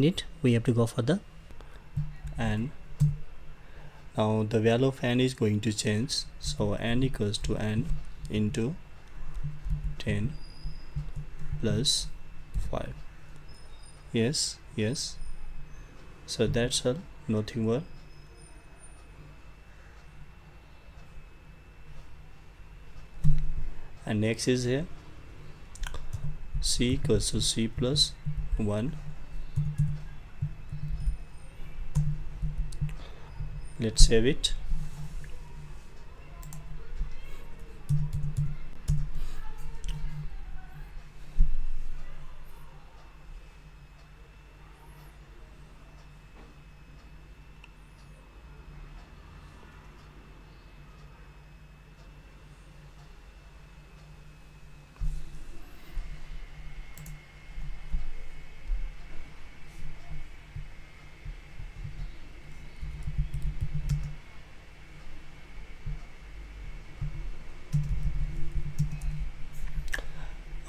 need, we have to go for the n. Now the value of n is going to change, so n equals to n into 10 plus 5. Yes, so that's all, nothing more. And next is here c equals to c plus 1. Let's save it.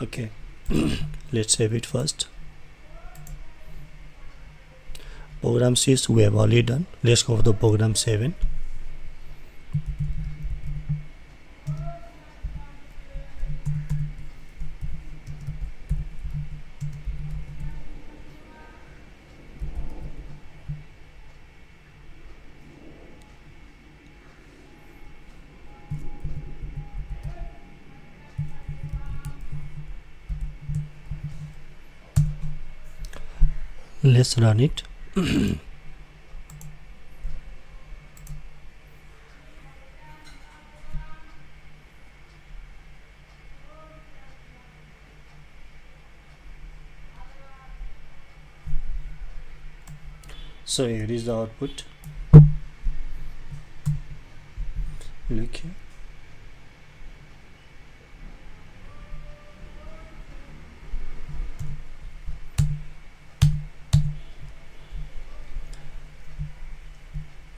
Okay, let's save it first. Program 6 we have already done. Let's go for the program 7. Let's run it. So here is the output. Look here.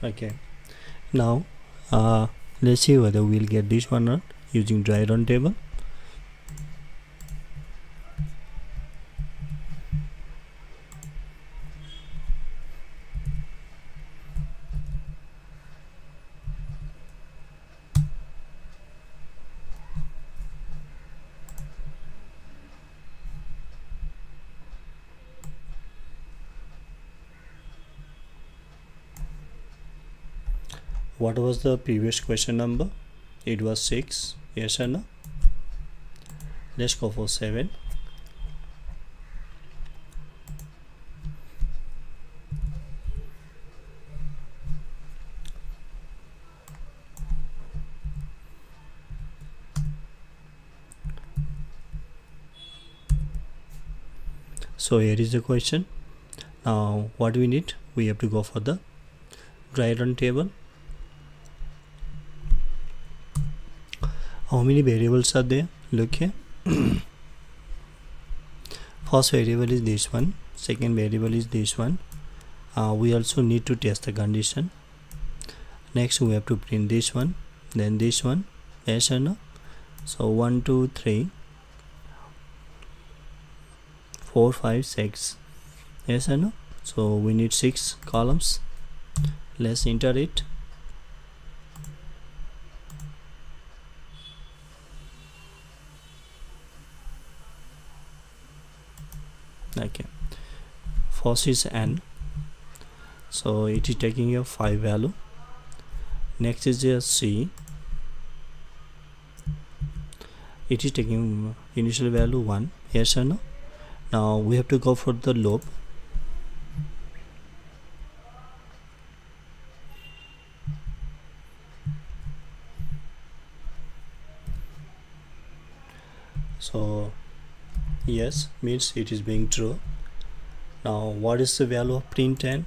Okay, now let's see whether we'll get this one or not using dry run table. What was the previous question number? It was 6. Yes or no? Let's go for 7. So here is the question. Now what we need? We have to go for the dry run table. How many variables are there? Look here. First variable is this one, second variable is this one. We also need to test the condition. Next we have to print this one, then this one. Yes or no? So 1 2 3 4 5 6. Yes or no? So we need 6 columns. Let's enter it. Okay, first is n, so it is taking a 5 value. Next is a c, it is taking initial value 1. Yes or no? Now we have to go for the loop. So yes means it is being true. Now what is the value of print n?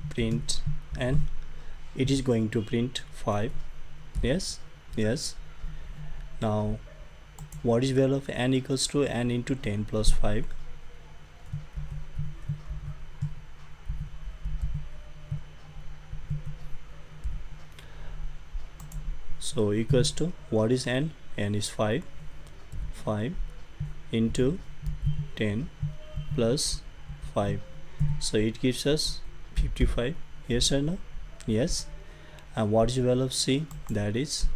Print n, it is going to print 5. Yes. Now what is value of n? Equals to n into 10 plus 5. So equals to, what is n? N is 5 into 10 plus 5, so it gives us 55. Yes or no? Yes. And what is the value of C? That is,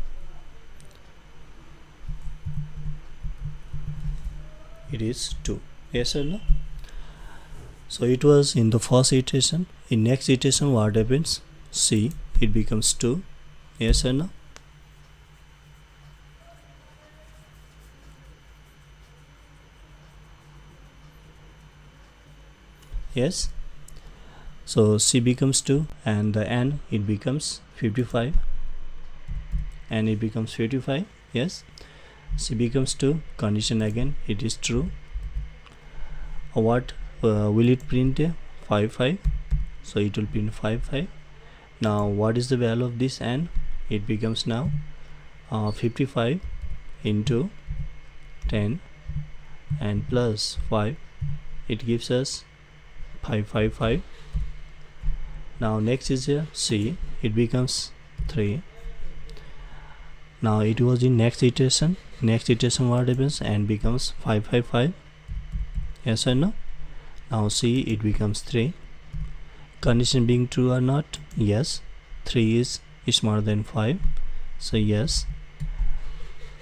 it is 2. Yes or no? So it was in the first iteration. In next iteration what happens? C, it becomes 2. Yes or no? Yes. So C becomes 2 and the N, it becomes 55, and it becomes 55. Yes. C becomes 2, condition again, it is true. What will it print? 5 5, so it will print 5 5. Now what is the value of this N? It becomes now 55 into 10 and plus 5, it gives us 555. Now next is here C, it becomes 3. Now it was in next iteration what happens? N becomes 555. Yes or no? Now C, it becomes 3. Condition being true or not? Yes. 3 is smaller than 5, so yes.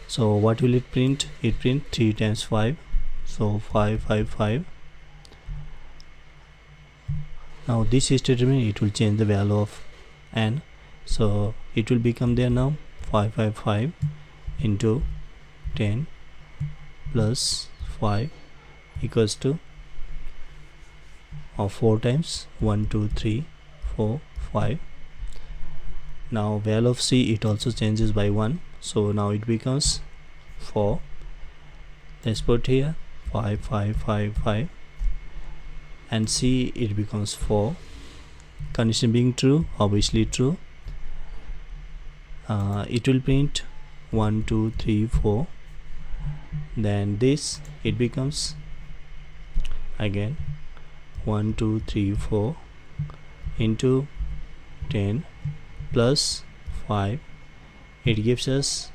So what will it print? It print 3 times 5, so 555. Now this statement, it will change the value of N, so it will become there now 555 into 10 plus 5 equals to 4 times 1 2 3 4 5. Now value of C, it also changes by 1, so now it becomes 4. Let's put here 5 5 5 5, and C, it becomes 4. Condition being true, obviously true. It will print 1 2 3 4. Then this, it becomes again 1 2 3 4 into 10 plus 5, it gives us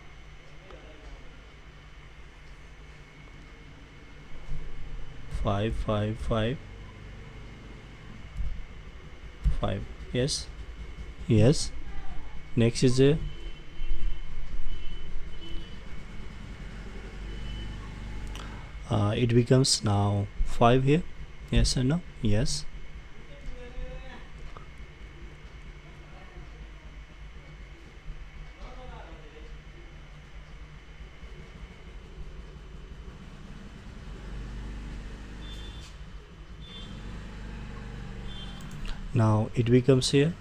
5 5 5 5. Yes. Yes. Next is a it becomes now 5 here. Yes or no? Yes. Now it becomes here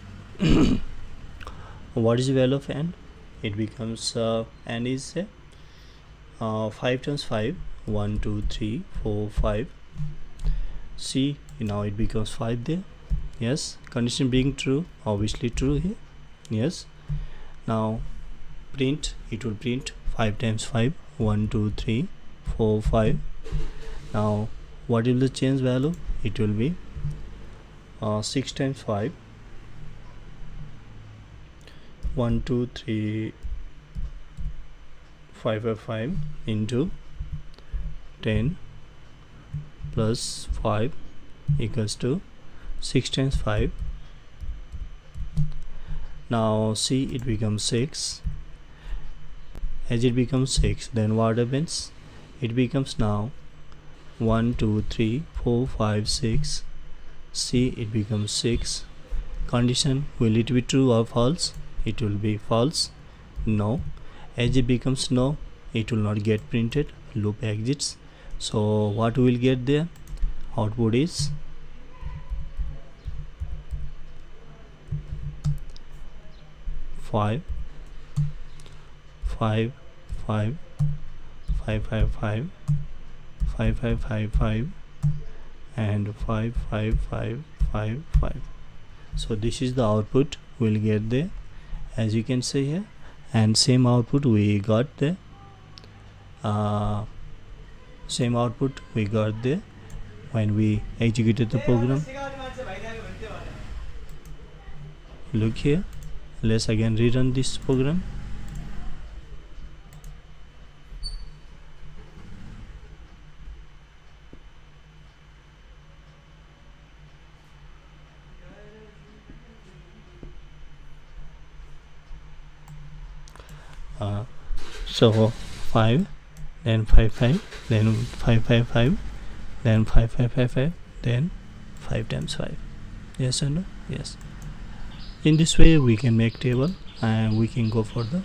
what is the value of N? It becomes N is 5 times 5, 1 2 3 4 5. C, now it becomes 5 there. Yes. Condition being true, obviously true here. Yes. Now print, it will print 5 times 5, 1 2 3 4 5. Now what will the change value? It will be 6 times 5, 1 2 3 5 5 5 into 10 plus 5 equals to 6 times 5. Now C, it becomes 6. As it becomes 6, then what happens? It becomes now 1 2 3 4 5 6. C, it becomes 6. Condition, will it be true or false? It will be false. No. As it becomes no, it will not get printed. Loop exits. So what we will get there? Output is 5 5 5 5 5 5 5 5 5 5 and 5 5 5 5 5. So this is the output we'll get there, as you can see here, and same output we got there. Same output we got there when we executed the program. Look here, let's again rerun this program. so 5, then 5 5, then 5 5 5, then 5 5 5 5, then 5 times 5. Yes or no? Yes. In this way we can make table, and we can go for the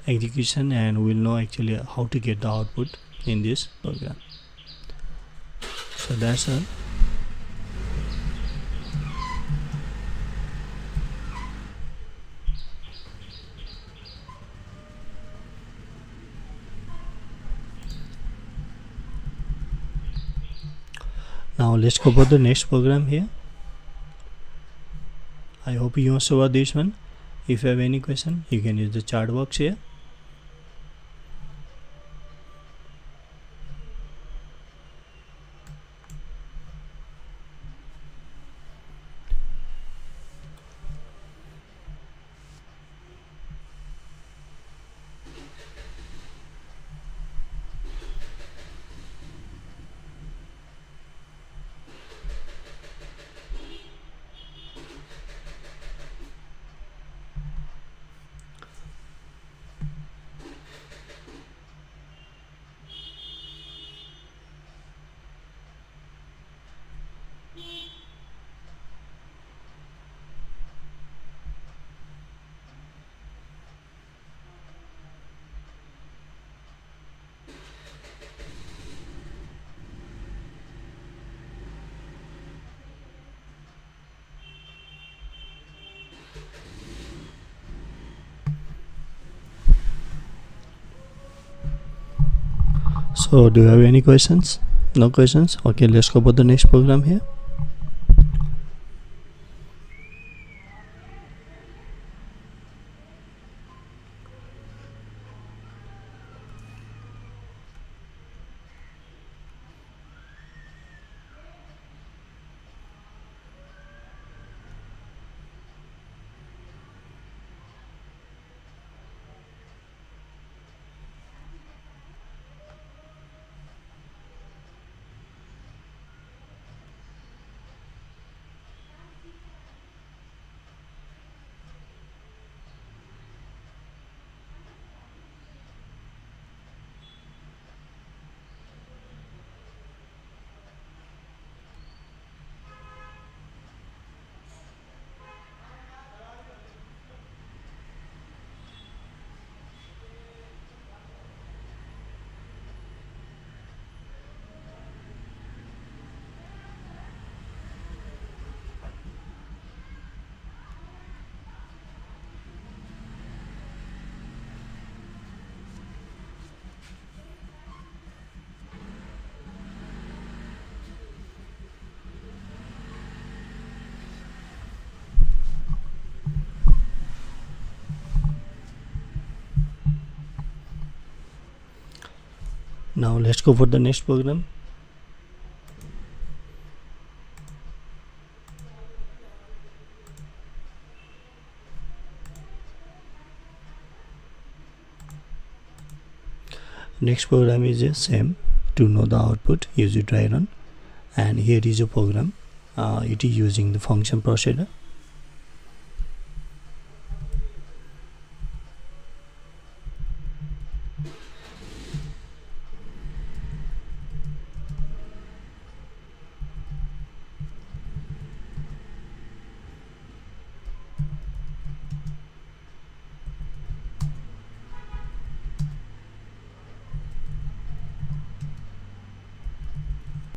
execution, and we'll know actually how to get the output in this program. So that's all. Now let's go for the next program here. I hope you also saw this one. If you have any question, you can use the chat box here. So do you have any questions? No questions? Okay, let's go for the next program here. Now let's go for the next program. Next program is the same. To know the output, use the try run, and here is a program. It is using the function procedure.